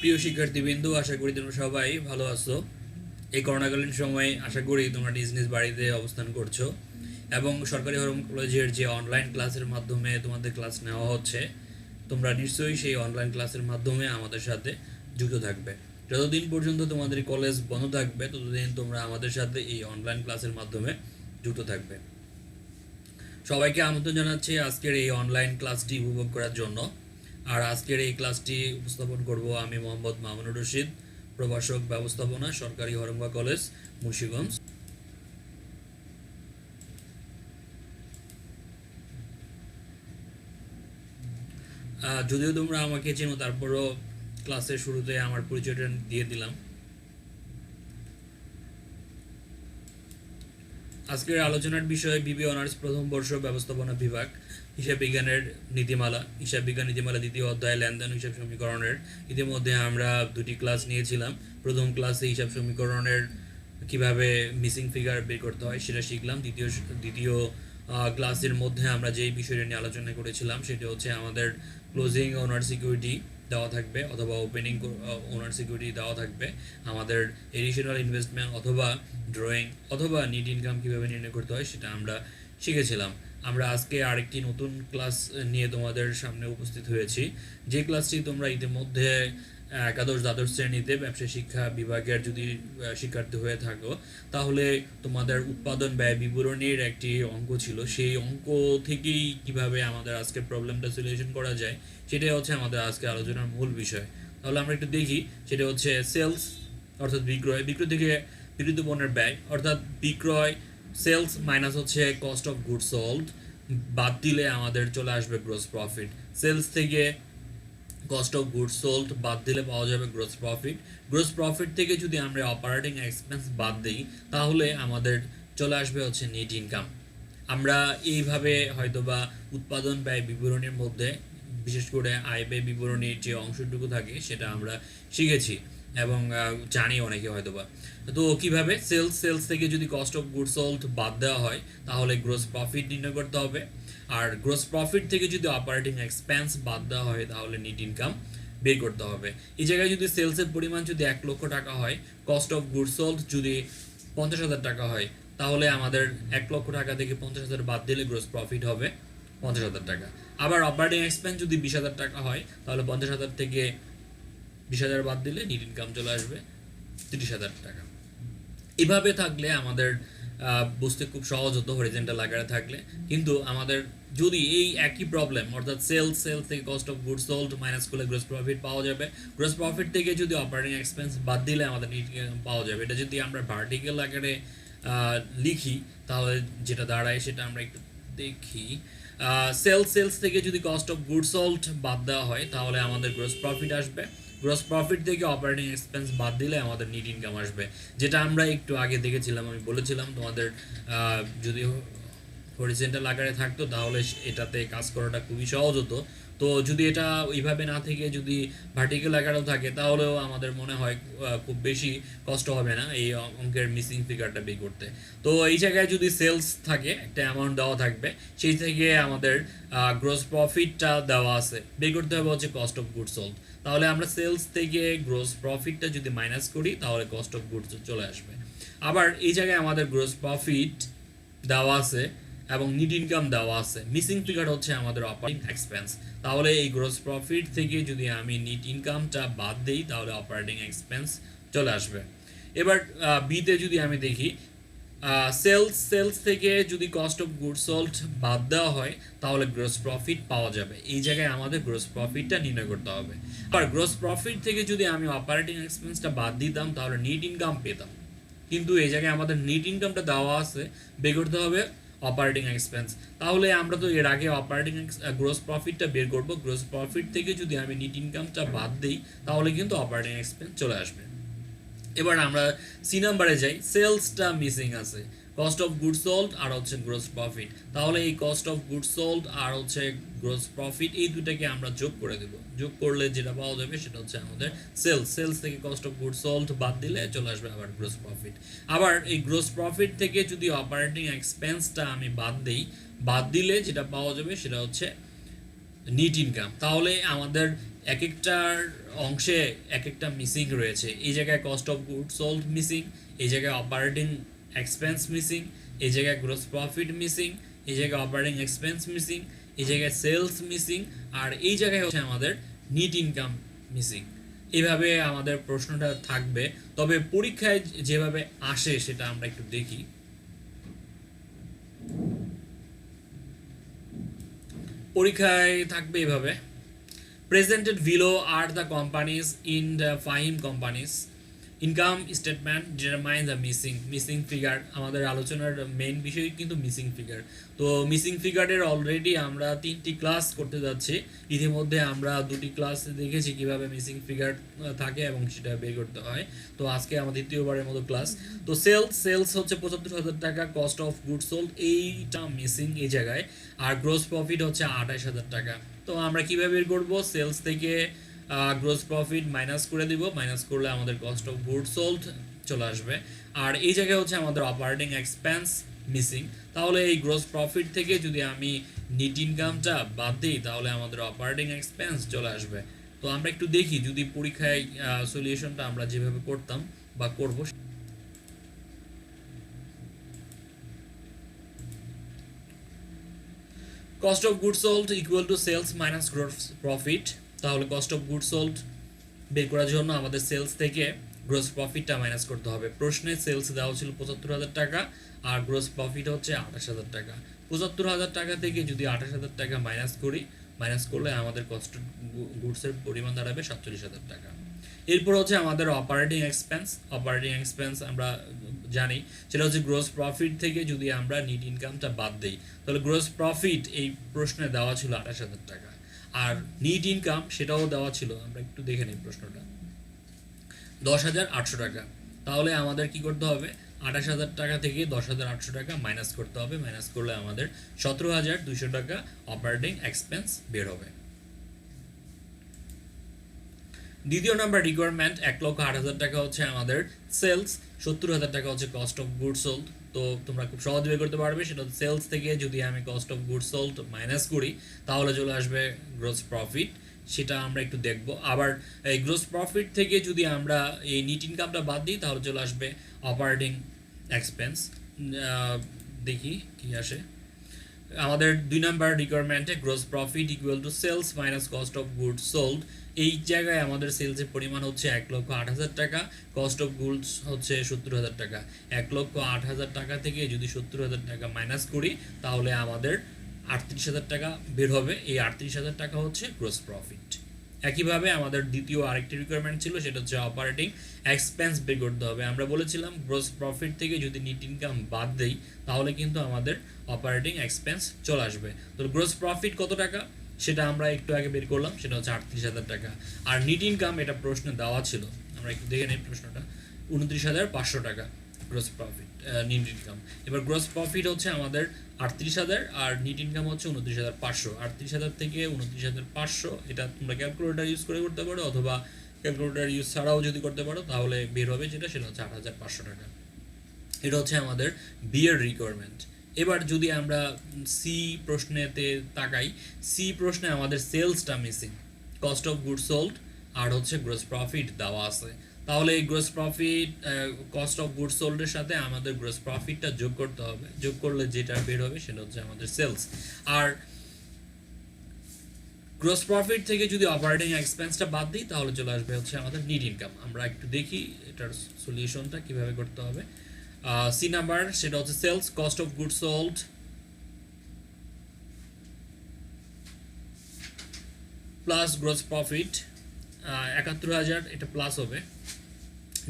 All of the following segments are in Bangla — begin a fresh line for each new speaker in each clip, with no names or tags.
প্রিয় শিক্ষার্থীবৃন্দ, আশা করি তোমরা সবাই ভালো আছো। এই করোনাকালীন সময়ে আশা করি তোমরা নিজ নিজ বাড়িতে অবস্থান করছো এবং সরকারি হরম কলেজের যে অনলাইন ক্লাসের মাধ্যমে তোমাদের ক্লাস নেওয়া হচ্ছে, তোমরা নিশ্চয়ই সেই অনলাইন ক্লাসের মাধ্যমে আমাদের সাথে যুক্ত থাকবে। যতদিন পর্যন্ত তোমাদের কলেজ বন্ধ থাকবে ততদিন তোমরা আমাদের সাথে এই অনলাইন ক্লাসের মাধ্যমে যুক্ত থাকবে। সবাইকে আমন্ত্রণ জানাচ্ছি আজকের এই অনলাইন ক্লাসটি উপভোগ করার জন্য। আর আজকের এই ক্লাসটি উপস্থাপন করব আমি মোহাম্মদ মামুনুর রশিদ, প্রভাষক ব্যবস্থাপনা, সরকারি হরঙ্গা কলেজ, মুন্সিগঞ্জ। যদিও তোমরা আমাকে চেনো, তারপরও ক্লাসের শুরুতে আমার পরিচয়টা দিয়ে দিলাম। আজকের আলোচনার বিষয় বিবি অনার্স প্রথম বর্ষ ব্যবস্থাপনা বিভাগ, হিসাব বিজ্ঞানের নীতিমালা, হিসাব বিজ্ঞান নীতিমালা দ্বিতীয় অধ্যায় লেনদেন হিসাব সমীকরণের। ইতিমধ্যে আমরা দুটি ক্লাস নিয়েছিলাম। প্রথম ক্লাসে হিসাব সমীকরণের কিভাবে মিসিং ফিগার বের করতে হয় সেটা শিখলাম। দ্বিতীয় ক্লাসের মধ্যে আমরা যেই বিষয়টা নিয়ে আলোচনা করেছিলাম সেটা হচ্ছে আমাদের ক্লোজিং ওনার সিকিউরিটি দেওয়া থাকবে অথবা ওপেনিং ওনার সিকিউরিটি দেওয়া থাকবে, আমাদের এডিশনাল ইনভেস্টমেন্ট অথবা ড্রয়িং অথবা নিট ইনকাম কীভাবে নির্ণয় করতে হয় সেটা আমরা শিখেছিলাম। আমরা আজকে আরেকটি নতুন ক্লাস নিয়ে তোমাদের সামনে উপস্থিত হয়েছি, যে ক্লাসটি তোমরা ইতিমধ্যে একাদশ দ্বাদশ শ্রেণীতে ব্যবসায় শিক্ষা বিভাগের যদি শিক্ষার্থী হয়ে থাকো তাহলে তোমাদের উৎপাদন ব্যয় বিবরণীর একটি অঙ্ক ছিল। সেই অঙ্ক থেকেই কিভাবে আমাদের আজকের প্রবলেমটা সলিউশন করা যায় সেটাই হচ্ছে আমাদের আজকে আলোচনার মূল বিষয়। তাহলে আমরা একটু দেখি, সেটা হচ্ছে সেলস অর্থাৎ বিক্রয়, বিক্রয় থেকে বিক্রিত পণ্যের ব্যয় অর্থাৎ বিক্রয়, সেলস মাইনাস হচ্ছে কস্ট অফ গুডস সোল্ড, বাদ দিলে আমাদের চলে আসবে গ্রোস প্রফিট। সেলস থেকে কস্ট অফ গুডস সোল্ড বাদ দিলে পাওয়া যাবে গ্রোস প্রফিট। গ্রোস প্রফিট থেকে যদি আমরা অপারেটিং এক্সপেন্স বাদ দিই তাহলে আমাদের চলে আসবে হচ্ছে নেট ইনকাম। আমরা এইভাবে হয়তোবা উৎপাদন ব্যয় বিবরণীর মধ্যে বিশেষ করে আয় ব্যয় বিবরণীর যে অংশটুকু থাকে সেটা আমরা শিখেছি এবং জানি অনেকে হয়তোবা। তো কিভাবে সেলস থেকে যদি কস্ট অফ গুডস সোল্ড বাদ দেওয়া হয় তাহলে গ্রোস প্রফিট নির্ণয় করতে হবে, আর গ্রোস প্রফিট থেকে যদি অপারেটিং এক্সপেন্স বাদ দেওয়া হয় তাহলে নেট ইনকাম বের করতে হবে। এই জায়গায় যদি সেলসের পরিমাণ যদি 1 লক্ষ টাকা হয়, কস্ট অফ গুডস সোল্ড যদি 50,000 টাকা হয়, তাহলে আমাদের 1 লক্ষ টাকা থেকে 50,000 বাদ দিলে গ্রোস প্রফিট হবে 50,000 টাকা। আবার অপারেটিং এক্সপেন্স যদি 20,000 টাকা হয় তাহলে 50,000 থেকে 20,000 বাদ দিলে নেট ইনকাম চলে আসবে 30,000 টাকা। এভাবে থাকলে আমাদের বুঝতে খুব সহজ হতো হরিজেন্টাল আকারে থাকলে, কিন্তু আমাদের যদি এই একই প্রবলেম অর্থাৎ সেলস থেকে cost of goods sold minus করলে গ্রোস প্রফিট পাওয়া যাবে, গ্রোস প্রফিট থেকে যদি অপারেটিং এক্সপেন্স বাদ দিলে আমাদের নেট ইনকাম পাওয়া যাবে। এটা যদি আমরা ভার্টিক্যাল আকারে লিখি তাহলে যেটা দাঁড়ায় সেটা আমরা একটু দেখি। সেলস থেকে যদি কস্ট অফ গুডস সোল্ড বাদ দেওয়া হয় তাহলে আমাদের গ্রোস প্রফিট আসবে। গ্রোস প্রফিট থেকে অপারেটিং এক্সপেন্স বাদ দিলে আমাদের নেট ইনকাম আসবে, যেটা আমরা একটু আগে দেখেছিলাম। আমি বলেছিলাম তোমাদের যদি হরিজেন্টাল আকারে থাকতো তাহলে এটাতে কাজ করাটা খুবই সহজ হতো। তো যদি এটা ওইভাবে না থেকে যদি ভার্টিক্যাল আকারেও থাকে তাহলেও আমাদের মনে হয় খুব বেশি কষ্ট হবে না এই অঙ্কের মিসিং ফিগারটা বের করতে। তো এই জায়গায় যদি সেলস থাকে একটা অ্যামাউন্ট দেওয়া থাকবে, সেই থেকে আমাদের গ্রোস প্রফিটটা দেওয়া আছে, বের করতে হবে হচ্ছে কস্ট অফ গুডস সোল্ড। তাহলে আমরা সেলস থেকে গ্রোস প্রফিটটা যদি মাইনাস করি তাহলে কস্ট অফ গুডস চলে আসবে। আবার এই জায়গায় আমাদের গ্রোস প্রফিট দেওয়া আছে এবং নেট ইনকাম দেওয়া আছে, মিসিং ফিগার হচ্ছে আমাদের অপারেটিং এক্সপেন্স। তাহলে এই গ্রোস প্রফিট থেকে যদি আমি নেট ইনকামটা বাদ দিই তাহলে অপারেটিং এক্সপেন্স চলে আসবে। এবার বিতে যদি আমি দেখি, সেলস থেকে যদি কস্ট অফ গুডস সোল্ড বাদ দেওয়া হয় তাহলে গ্রোস প্রফিট পাওয়া যাবে। এই জায়গায় আমাদের গ্রোস প্রফিটটা নির্ণয় করতে হবে। আর গ্রোস প্রফিট থেকে যদি আমি অপারেটিং এক্সপেন্সটা বাদ দিতাম তাহলে নেট ইনকাম পেতাম, কিন্তু এই জায়গায় আমাদের নেট ইনকামটা দেওয়া আছে, বের করতে হবে অপারেটিং এক্সপেন্স। তাহলে আমরা তো এর আগে অপারেটিং গ্রোস প্রফিটটা বের করব, গ্রোস প্রফিট থেকে যদি আমি নেট ইনকামটা বাদ দিই তাহলে কিন্তু অপারেটিং এক্সপেন্স চলে আসবে। এবার আমরা সি নাম্বারে যাই। সেলসটা মিসিং আছে, কস্ট অফ গুডস সোল্ড আর হচ্ছে গ্রোস প্রফিট। তাহলে এই কস্ট অফ গুডস সোল্ড আর হচ্ছে গ্রোস প্রফিট এই দুটাকে আমরা যোগ করে দেব, যোগ করলে যেটা পাওয়া যাবে সেটা হচ্ছে আমাদের সেলস থেকে কস্ট অফ গুডস সোল্ড বাদ দিলে চলে আসবে আবার গ্রোস প্রফিট। আবার এই গ্রোস প্রফিট থেকে যদি অপারেটিং এক্সপেন্সটা আমি বাদ দিই, বাদ দিলে যেটা পাওয়া যাবে সেটা হচ্ছে নিট ইনকাম। তাহলে আমাদের এক একটার অংশে এক একটা মিসিং রয়েছে। এই জায়গায় cost of good sold missing, এই জায়গায় অপারেটিং এক্সপেন্স মিসিং, এই জায়গায় গ্রোস প্রফিট মিসিং, এই জায়গায় অপারেটিং এক্সপেন্স মিসিং, এই জায়গায় সেলস মিসিং, আর এই জায়গায় হচ্ছে আমাদের নিট ইনকাম মিসিং। এইভাবে আমাদের প্রশ্নটা থাকবে। তবে পরীক্ষায় যেভাবে আসে সেটা আমরা একটু দেখি। পরীক্ষায় থাকবে এভাবে: presented below are the companies in the FAHIM companies income statement determine the missing figure। আমাদের আলোচনার মেইন বিষয় কিন্তু মিসিং ফিগার। তো মিসিং ফিগারের অলরেডি আমরা 3টি ক্লাস করতে যাচ্ছি। ইতিমধ্যে আমরা 2টি ক্লাস দেখেছি কিভাবে মিসিং ফিগার থাকে এবং সেটা বের করতে হয়। তো আজকে আমাদের দ্বিতীয়বারের মতো ক্লাস। তো সেলস হচ্ছে 75,000 টাকা, কস্ট অফ গুড সোল্ড এইটা মিসিং এই জায়গায়, আর গ্রোস প্রফিট হচ্ছে 28,000 টাকা। তো আমরা কিভাবে বের করবো? সেলস থেকে গ্রোস প্রফিট মাইনাস করে দিব, মাইনাস করলে আমাদের কস্ট অফ গুড সোল্ড চলে আসবে। আর এই জায়গায় হচ্ছে আমাদের অপারেটিং এক্সপেন্স মিসিং। তাহলে এই গ্রোস প্রফিট থেকে যদি আমি নিট ইনকামটা বাদ দিই তাহলে আমাদের অপারেটিং এক্সপেন্স চলে আসবে। তো আমরা একটু দেখি যদি পরীক্ষায় সলিউশনটা আমরা যেভাবে করতাম বা করব। Cost of good sold equal to sales minus gross profit. তাহলে কস্ট অফ গুড সোল্ড বের করার জন্য আমাদের সেলস থেকে গ্রোস প্রফিটটা মাইনাস করতে হবে। প্রশ্নে সেলস দেওয়া ছিল 75,000 টাকা আর গ্রোস প্রফিট হচ্ছে 28,000 টাকা। 75,000 টাকা থেকে যদি 28,000 টাকা মাইনাস করি, মাইনাস করলে আমাদের কস্ট গুডসের পরিমাণ দাঁড়াবে 47,000 টাকা। এরপর হচ্ছে আমাদের অপারেটিং এক্সপেন্স আমরা জানি সেটা হচ্ছে গ্রোস প্রফিট থেকে যদি আমরা নিট ইনকামটা বাদ দিই তাহলে গ্রোস প্রফিট এই প্রশ্নে দেওয়া ছিল 28,000 টাকা, আর নিট ইনকাম সেটাও দেওয়া ছিল। আমরা একটু দেখে নিই প্রশ্নটা, 10,800 টাকা। তাহলে আমাদের কি করতে হবে? 28,000 টাকা থেকে 10,800 টাকা মাইনাস করতে হবে। মাইনাস করলে আমাদের 17,200 টাকা অপারেটিং এক্সপেন্স বের হবে। দ্বিতীয় নাম্বার রিকোয়ারমেন্ট 1,08,000 টাকা হচ্ছে আমাদের সেলস, 70,000 টাকা হচ্ছে কস্ট অফ গুড সোল্ড। তো তোমরা খুব সহজ বের করতে পারবে। সেটা সেলস থেকে যদি আমি cost of good sold minus করি তাহলে চলে আসবে গ্রোস প্রফিট। সেটা আমরা একটু দেখব। আবার এই গ্রোস প্রফিট থেকে যদি আমরা এই নিট ইনকামটা বাদ দিই তাহলে চলে আসবে অপারেটিং এক্সপেন্স। দেখি কি আসে। আমাদের 2 নাম্বার রিকোয়ারমেন্টে gross profit equal to sales minus cost of good sold. এই জায়গায় আমাদের সেলসের পরিমাণ হচ্ছে 1,08,000 টাকা, কস্ট অফ গুডস হচ্ছে 70,000 টাকা। 1,08,000 টাকা থেকে যদি 70,000 টাকা মাইনাস করি তাহলে আমাদের 38,000 টাকা বের হবে। এই 38,000 টাকা হচ্ছে গ্রোস প্রফিট। একইভাবে আমাদের দ্বিতীয় আরেকটি রিকোয়ারমেন্ট ছিল, সেটা হচ্ছে অপারেটিং এক্সপেন্স বের করতে হবে। আমরা বলেছিলাম গ্রোস প্রফিট থেকে যদি নিট ইনকাম বাদ দেই তাহলে কিন্তু আমাদের অপারেটিং এক্সপেন্স চলে আসবে। তো গ্রোস প্রফিট কত টাকা সেটা আমরা একটু আগে বের করলাম, সেটা হচ্ছে 38,000 টাকা। আর নিট ইনকাম এটা প্রশ্নে দেওয়া ছিল, আমরা একটু দেখে নিই প্রশ্নটা, 29,500 টাকা গ্রোস প্রফিট নিট ইনকাম। এবার গ্রোস প্রফিট হচ্ছে আমাদের 38,000 আর নিট ইনকাম হচ্ছে 29,500। 38,000 থেকে 29,500 এটা তোমরা ক্যালকুলেটর ইউজ করে করতে পারো, অথবা ক্যালকুলেটর ইউজ ছাড়াও যদি করতে পারো তাহলে বের হবে সেটা হচ্ছে 8,500 টাকা। এটা হচ্ছে আমাদের বিয়ের রিকোয়ারমেন্ট। এবার যদি আমরা সি প্রশ্নেতে তাকাই, সি প্রশ্নে আমাদের সেলসটা missing, cost of good sold আর হচ্ছে গ্রোস প্রফিট দেওয়া আছে। তাহলে এই gross profit cost of good সোল্ডের সাথে আমাদের গ্রোস প্রফিটটা যোগ করতে হবে। যোগ করলে যেটা বের হবে সেটা হচ্ছে আমাদের সেলস। আর গ্রোস প্রফিট থেকে যদি অপারেটিং এক্সপেন্সটা বাদ দিই তাহলে চলে আসবে হচ্ছে আমাদের নিট ইনকাম। আমরা একটু দেখি এটার সলিউশনটা কিভাবে করতে হবে। সি নাম্বার সেটা হচ্ছে sales cost of good sold plus gross profit 71,000, এটা প্লাস হবে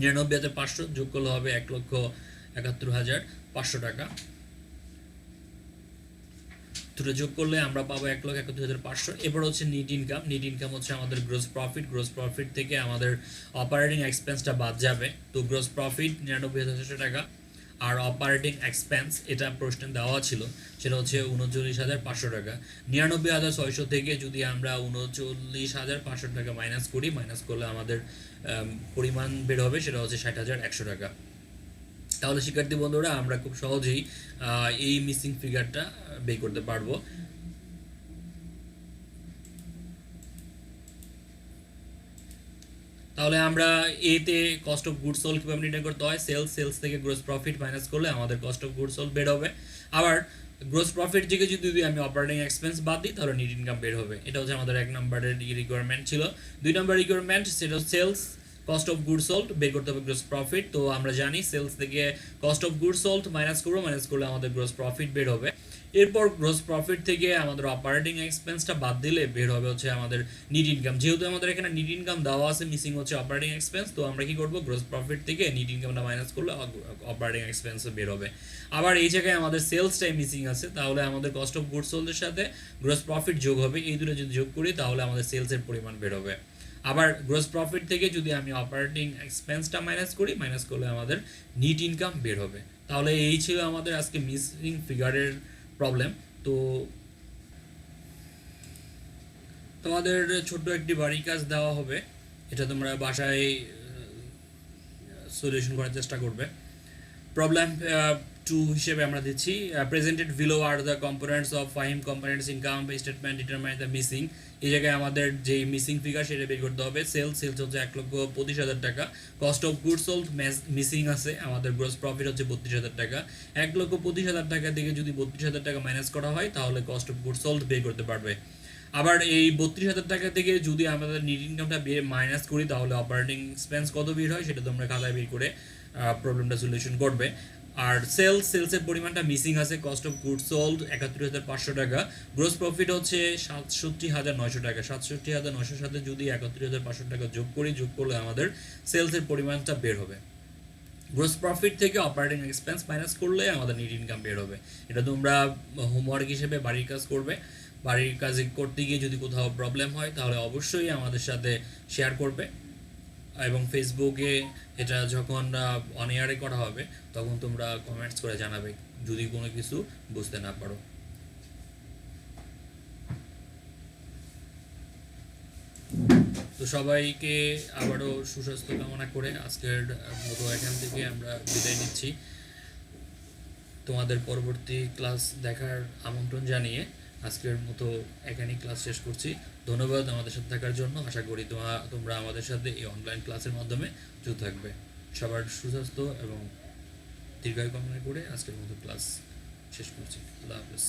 99,500, যোগ করলে হবে 1,71,500 টাকা। দুটো যোগ করলে আমরা পাবো 1,71,500। এবার হচ্ছে নিট ইনকাম। নিট ইনকাম হচ্ছে আমাদের গ্রোস প্রফিট থেকে আমাদের অপারেটিং এক্সপেন্সটা বাদ যাবে। তো গ্রোস প্রফিট 99,600 টাকা আর অপারেটিং এক্সপেন্স এটা প্রশ্নে দেওয়া ছিল সেটা হচ্ছে 39,500 টাকা। 99,600 থেকে যদি আমরা 39,500 টাকা মাইনাস করি, মাইনাস করলে আমাদের পরিমাণ বের হবে সেটা হচ্ছে 60,100 টাকা। তাহলে শিক্ষার্থী বন্ধুরা আমরা খুব সহজেই এই মিসিং ফিগারটা বের করতে পারবো। তাহলে আমরা এতে কস্ট অফ গুডস সোল্ড কীভাবে নির্ণয় করতে হয়, সেলস থেকে গ্রোস প্রফিট মাইনাস করলে আমাদের কস্ট অফ গুডস সোল্ড বের হবে। আবার গ্রোস প্রফিট থেকে যদি আমি অপারেটিং এক্সপেন্স বাদ দিই তাহলে নেট ইনকাম বের হবে। এটা হচ্ছে আমাদের 1 নম্বরের রিকোয়ারমেন্ট ছিল। 2 নম্বর রিকোয়ারমেন্ট সেটা sales cost of goods sold বের করতে হবে গ্রোস প্রফিট। তো আমরা জানি সেলস থেকে cost of goods sold minus করলে আমাদের গ্রোস প্রফিট বের হবে। এরপর গ্রোস প্রফিট থেকে আমাদের অপারেটিং এক্সপেন্সটা বাদ দিলে বের হবে হচ্ছে আমাদের নিট ইনকাম। যেহেতু আমাদের এখানে নিট ইনকাম দেওয়া আছে, মিসিং হচ্ছে অপারেটিং এক্সপেন্স, তো আমরা কি করব, গ্রোস প্রফিট থেকে নিট ইনকামটা মাইনাস করলে অপারেটিং এক্সপেন্স বের হবে। আবার এই জায়গায় আমাদের সেলসটাই মিসিং আছে, তাহলে আমাদের কস্ট অফ গুডস সোল্ডের সাথে গ্রোস প্রফিট যোগ হবে। এই দুটো যদি যোগ করি তাহলে আমাদের সেলসের পরিমাণ বের হবে। আবার গ্রোস প্রফিট থেকে যদি আমি অপারেটিং এক্সপেন্সটা মাইনাস করলে আমাদের নিট ইনকাম বের হবে। তাহলে এই ছিল আমাদের আজকে মিসিং ফিগারের প্রবলেম। তো তোমাদের ছোট্ট একটি বাড়ির কাজ দেওয়া হবে, এটা তোমরা বাসায় সলিউশন করার চেষ্টা করবে। প্রবলেম 2 হিসেবে আমরা দিচ্ছি, presented below are the components of Fahim components income statement determine the missing. এই জায়গায় আমাদের যে মিসিং ফিগার সেটা বের করতে হবে। সেলস হচ্ছে 1,25,000 টাকা, cost of goods sold missing আছে, আমাদের গ্রোস প্রফিট হচ্ছে 32,000 টাকা। 1,25,000 টাকা থেকে যদি 32,000 টাকা মাইনাস করা হয় তাহলে কস্ট অফ গুডস সোল্ড বের করতে পারবে। আবার এই 32,000 টাকা থেকে যদি আমাদের নেট ইনকামটা মাইনাস করি তাহলে অপারেটিং এক্সপেন্স কত বের হয় সেটা তোমরা খাতায় বের করে প্রবলেমটা সলিউশন করবে। আর সেলসের পরিমাণটা মিসিং আছে, কস্ট অফ গুডস সোল্ড 71,500 টাকা, গ্রোস প্রফিট হচ্ছে 67,900 টাকা। 67,900 সাথে যদি 71,500 টাকা যোগ করলে আমাদের সেলসের পরিমাণটা বের হবে। গ্রোস প্রফিট থেকে অপারেটিং এক্সপেন্স মাইনাস করলে আমাদের নেট ইনকাম বের হবে। এটা তোমরা হোমওয়ার্ক হিসেবে বাড়ির কাজ করবে। বাড়ির কাজ করতে গিয়ে যদি কোথাও প্রবলেম হয় তাহলে অবশ্যই আমাদের সাথে শেয়ার করবে, এবং ফেসবুকে এটা যখন অন এয়ারে করা হবে তখন তোমরা কমেন্টস করে জানাবে যদি কোনো কিছু বুঝতে না পারো। তো সবাইকে আবারও সুস্বাস্থ্য কামনা করে আজকের মতো এখান থেকে আমরা বিদায় নিচ্ছি। তোমাদের পরবর্তী ক্লাস দেখার আমন্ত্রণ জানিয়ে আজকের মতো এখানেই ক্লাস শেষ করছি। ধন্যবাদ আমাদের সাথে থাকার জন্য। আশা করি তোমরা আমাদের সাথে এই অনলাইন ক্লাসের মাধ্যমে যুক্ত থাকবে। সবার সুস্বাস্থ্য এবং দীর্ঘায়ু কামনা করে আজকের মতো ক্লাস শেষ করছি। আল্লাহ হাফেজ।